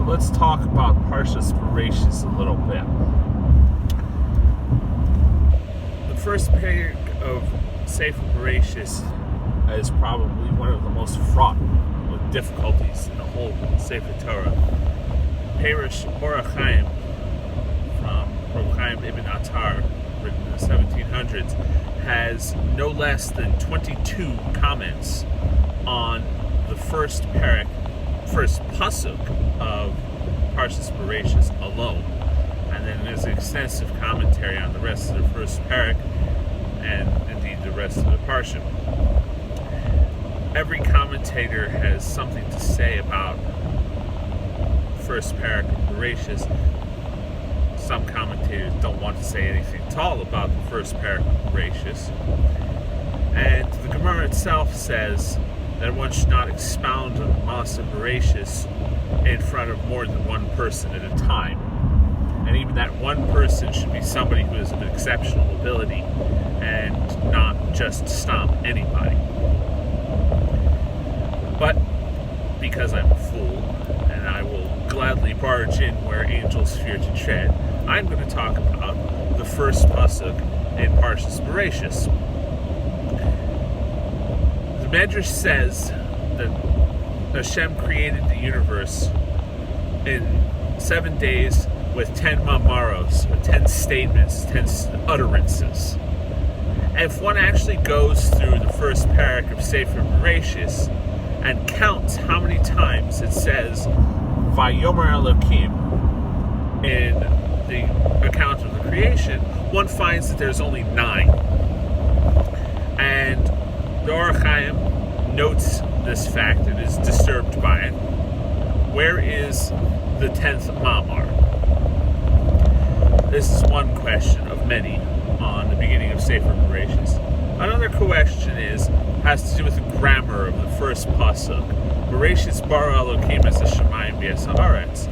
So let's talk about Parshas Bereishis a little bit. The first parak of Sefer Bereishis is probably one of the most fraught with difficulties in the whole Sefer Torah. Parshas Bereishis from Reb Chaim Ibn Attar, written in the 1700s, has no less than 22 comments on the first pasuk of Parshas Bereishis alone. And then there's an extensive commentary on the rest of the first parak, and indeed the rest of the parsha. Every commentator has something to say about the first parak of Bereishis. Some commentators don't want to say anything at all about the first parak of Bereishis. And the Gemara itself says that one should not expound on Pasuk Bereishis in front of more than one person at a time. And even that one person should be somebody who is of exceptional ability and not just stomp anybody. But because I'm a fool and I will gladly barge in where angels fear to tread, I'm going to talk about the first pasuk in Parshas Bereishis. The Medrash says that Hashem created the universe in 7 days with 10 mamaros, with 10 statements, 10 utterances. And if one actually goes through the first parak of Sefer Bereishis and counts how many times it says Vayomer Elokim in the account of the creation, one finds that there's only 9. And the Orach Chaim notes this fact and is disturbed by it. Where is the 10th mamar? This is one question of many on the beginning of Sefer Bereishis. Another question has to do with the grammar of the first pasuk. Bereishis bara Elokim es hashamayim v'es haaretz.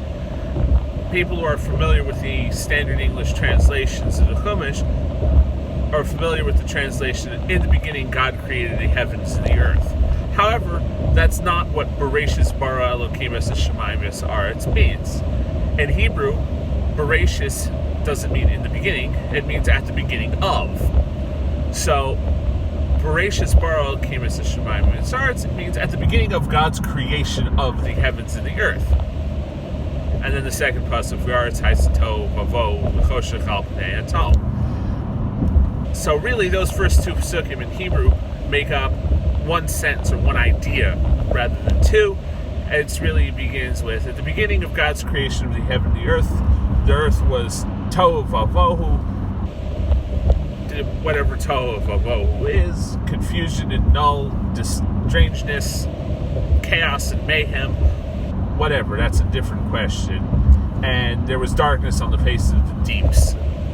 People who are familiar with the standard English translations of the Chumash are familiar with the translation, in the beginning God created the heavens and the earth. However, that's not what Bereishis bara Elokim es hashamayim v'es haaretz means. In Hebrew, Bereishis doesn't mean in the beginning, it means at the beginning of. So, Bereishis bara Elokim es hashamayim v'es haaretz, it means at the beginning of God's creation of the heavens and the earth. And then the second pasuk, V'aretz ha'isatov v'avo v'choshech al pnei hatom. So really, those first two pasukim in Hebrew make up one sentence or one idea rather than two. It really begins with, at the beginning of God's creation of the heaven and the earth was tohu v'avohu, whatever tohu v'avohu is, confusion and null, strangeness, chaos and mayhem, whatever, that's a different question. And there was darkness on the face of the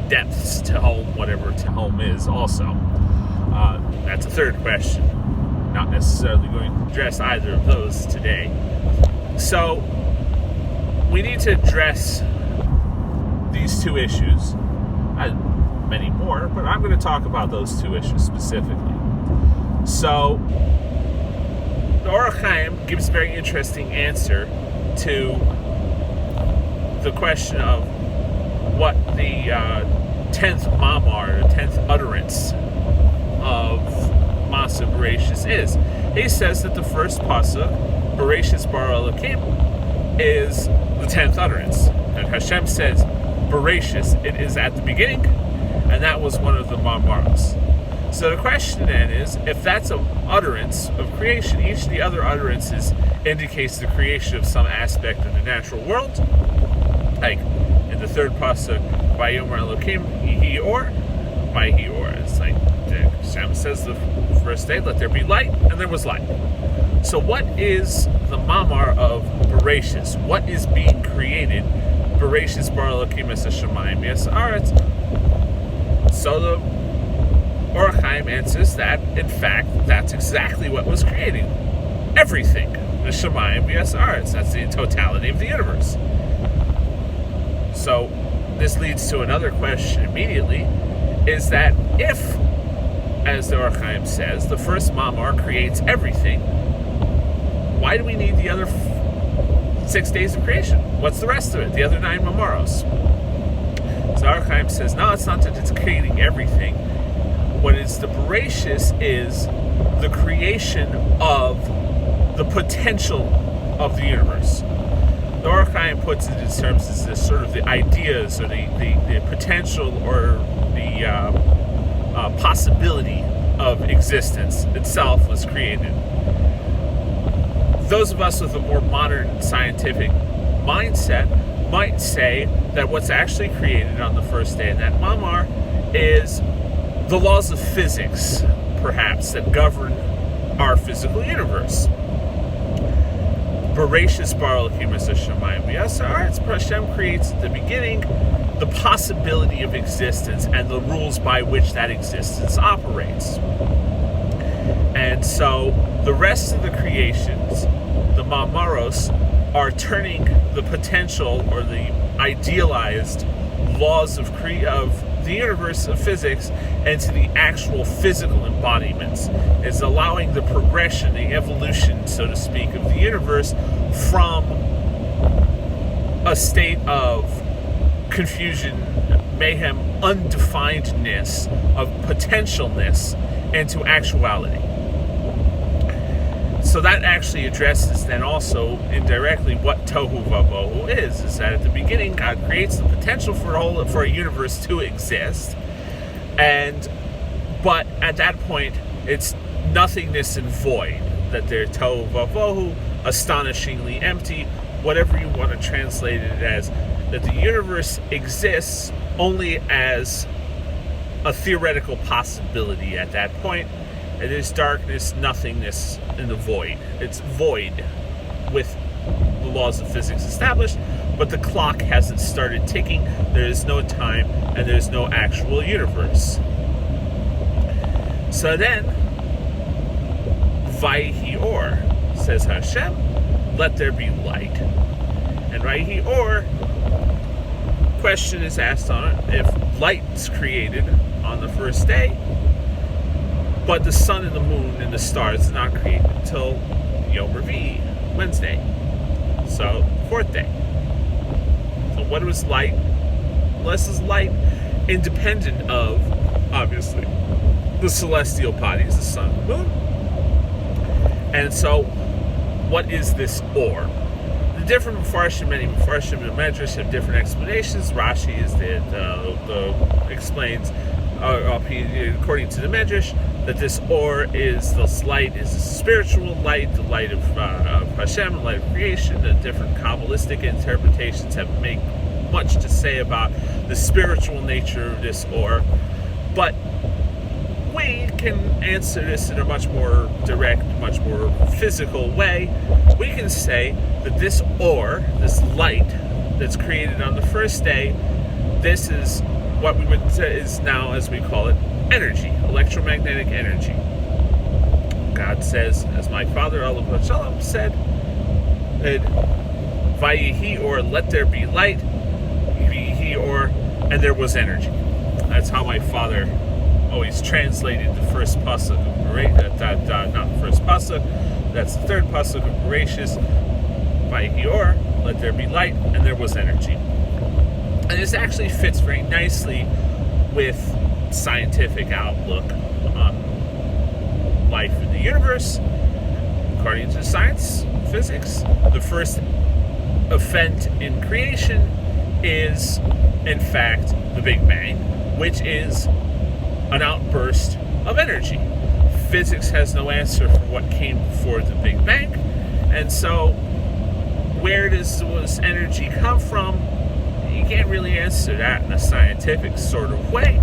depths, tehom, whatever tehom is also. That's a third question. Not necessarily going to address either of those today. So, we need to address these two issues, and many more, but I'm going to talk about those two issues specifically. So, the Orach Chaim gives a very interesting answer to the question of what the 10th mamar, the 10th utterance of Pasuk Bereishis is. He says that the first pasuk, Bereishis bara Elokim, is the 10th utterance. And Hashem says, Bereishis, it is at the beginning, and that was one of the mamaros. So the question then is, if that's an utterance of creation, each of the other utterances indicates the creation of some aspect of the natural world. Like in the third pasuk, Vayomer Elokim Yihi Or, Vayhi Or. It's like Hashem says the first day, let there be light, and there was light. So what is the mamar of Bereishis? What is being created? Bereishis bara Elokim es hashamayim v'es haaretz. So the Orach Chaim answers that, in fact, that's exactly what was creating. Everything. The Shemayim v'es haaretz. That's the totality of the universe. So, this leads to another question immediately, is that if, as the Orach Chaim says, the first mamar creates everything, why do we need the other 6 days of creation. What's the rest of it? The other 9 Mamaros. So Or Chaim says, no, it's not that it's creating everything. What is the Bereishis is the creation of the potential of the universe. The Or Chaim puts it in terms as this sort of the ideas or the potential or the possibility of existence itself was created. Those of us with a more modern scientific mindset might say that what's actually created on the first day in that mamar is the laws of physics, perhaps, that govern our physical universe. Bereishis bara Elokim es hashamayim v'yasar. Hashem creates at the beginning the possibility of existence and the rules by which that existence operates. And so the rest of the creations, the mamaros, are turning the potential or the idealized laws of the universe of physics into the actual physical embodiments. It's allowing the progression, the evolution, so to speak, of the universe from a state of confusion, mayhem, undefinedness, of potentialness into actuality. So that actually addresses then also indirectly what tohu vavohu is that at the beginning God creates the potential for a universe to exist, but at that point it's nothingness and void, that they're tohu vavohu, astonishingly empty, whatever you want to translate it as, that the universe exists only as a theoretical possibility at that point. It is darkness, nothingness, and the void. It's void with the laws of physics established, but the clock hasn't started ticking. There is no time, and there's no actual universe. So then, Vayhi Or, says Hashem, let there be light. And Vayhi Or, question is asked on it, if light's created on the first day, but the sun and the moon and the stars are not created until Yom Revi'i, Wednesday. So, 4th day. So what was light? Less is light independent of, obviously, the celestial bodies, the sun and the moon. And so, what is this Or? The different Mefarshim, many Mefarshim and Medrash have different explanations. Rashi is explains, according to the Medrash, that this Or is this light, is a spiritual light, the light of Hashem, the light of creation. The different Kabbalistic interpretations have made much to say about the spiritual nature of this Or, but we can answer this in a much more direct, much more physical way. We can say that this Or, this light that's created on the first day, this is what we would say is now, as we call it, energy, electromagnetic energy. God says, as my father Alav Shalom said, that Vayihi Or, let there be light, Vayihi Or, and there was energy. That's how my father always translated the first pasuk of Bereishis, not the first pasuk, that's the 3rd pasuk of Bereishis, Vayihi Or, let there be light, and there was energy. And this actually fits very nicely with scientific outlook on life in the universe. According to science, physics, the first event in creation is, in fact, the Big Bang, which is an outburst of energy. Physics has no answer for what came before the Big Bang, and so where does this energy come from? You can't really answer that in a scientific sort of way.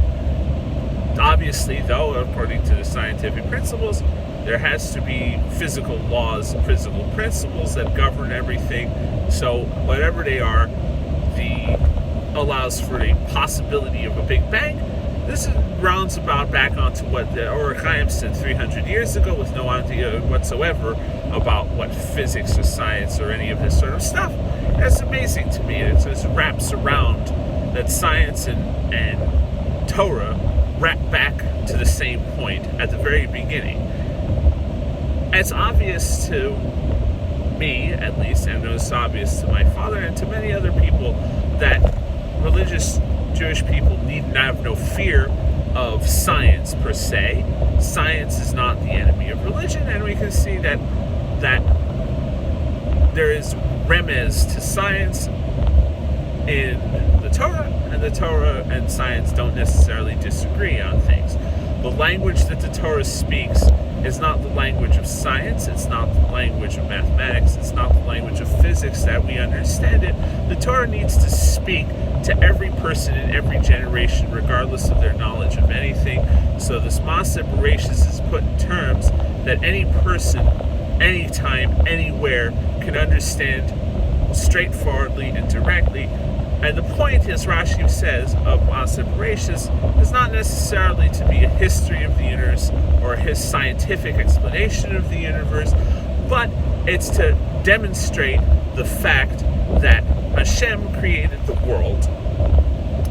Obviously, though, according to the scientific principles, there has to be physical laws, physical principles that govern everything. So, whatever they are, allows for the possibility of a Big Bang. This rounds about back onto what the Or Chaim said 300 years ago, with no idea whatsoever about what physics or science or any of this sort of stuff. That's amazing to me. It just wraps around that science and Torah wrap back to the same point at the very beginning. It's obvious to me, at least, and it was obvious to my father and to many other people, that religious Jewish people need have no fear of science per se. Science is not the enemy of religion, and we can see that there is remez to science in the Torah, and the Torah and science don't necessarily disagree on things. The language that the Torah speaks is not the language of science, it's not the language of mathematics, it's not the language of physics that we understand it. The Torah needs to speak to every person in every generation, regardless of their knowledge of anything. So this Parshas Bereishis is put in terms that any person, anytime, anywhere, can understand straightforwardly and directly. And the point, as Rashi says, of Parshas Bereishis is not necessarily to be a history of the universe or his scientific explanation of the universe, but it's to demonstrate the fact that Hashem created the world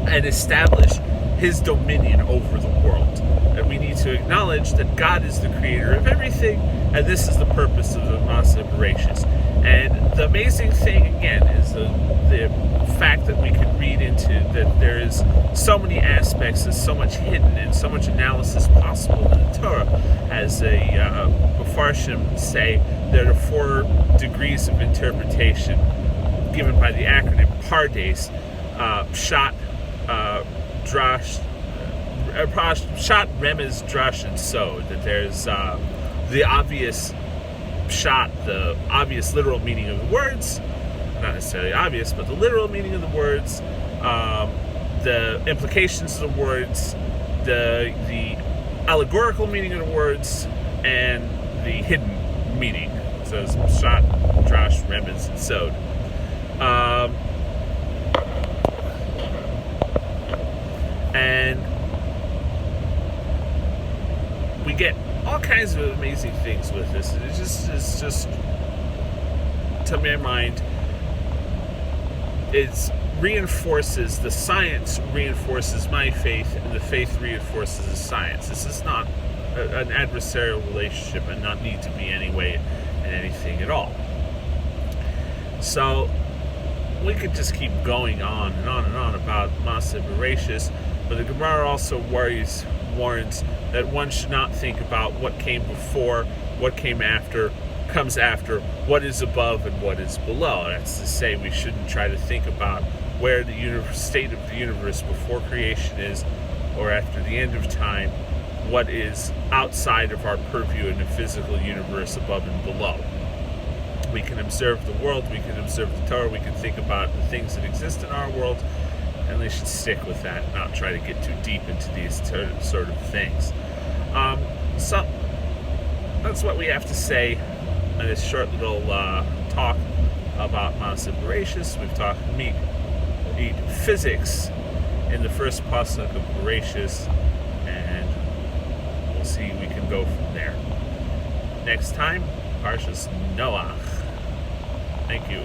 and established his dominion over the world. And we need to acknowledge that God is the creator of everything, and this is the purpose of the Parshas Bereishis. And the amazing thing, again, is the fact that we can read into that there is so many aspects, there's so much hidden and so much analysis possible in the Torah. As the Mepharshim say, there are 4 degrees of interpretation given by the acronym PARDES, Pshat, Drash, Pshat, Remez, Drash, and Sod. That there's the obvious Pshat, the obvious literal meaning of the words, not necessarily obvious, but the literal meaning of the words, the implications of the words, the allegorical meaning of the words, and the hidden meaning. So it's Pshat, Drash, Remez, and Sod. And we get all kinds of amazing things with this. It's just to my mind, it reinforces, the science reinforces my faith, and the faith reinforces the science. This is not an adversarial relationship, and not need to be anyway in anything at all. So we could just keep going on and on and on about Parshas Bereishis, but the Gemara also warns that one should not think about what came before, what came after, comes after, what is above and what is below. That's to say, we shouldn't try to think about where the state of the universe before creation is, or after the end of time, what is outside of our purview in the physical universe above and below. We can observe the world, we can observe the Torah, we can think about the things that exist in our world, and we should stick with that, not try to get too deep into these sort of things. So that's what we have to say in this short little talk about Parshas Bereishis. We've talked meet physics in the first pasuk of Bereishis, and we'll see we can go from there. Next time, Parshas Noach. Thank you.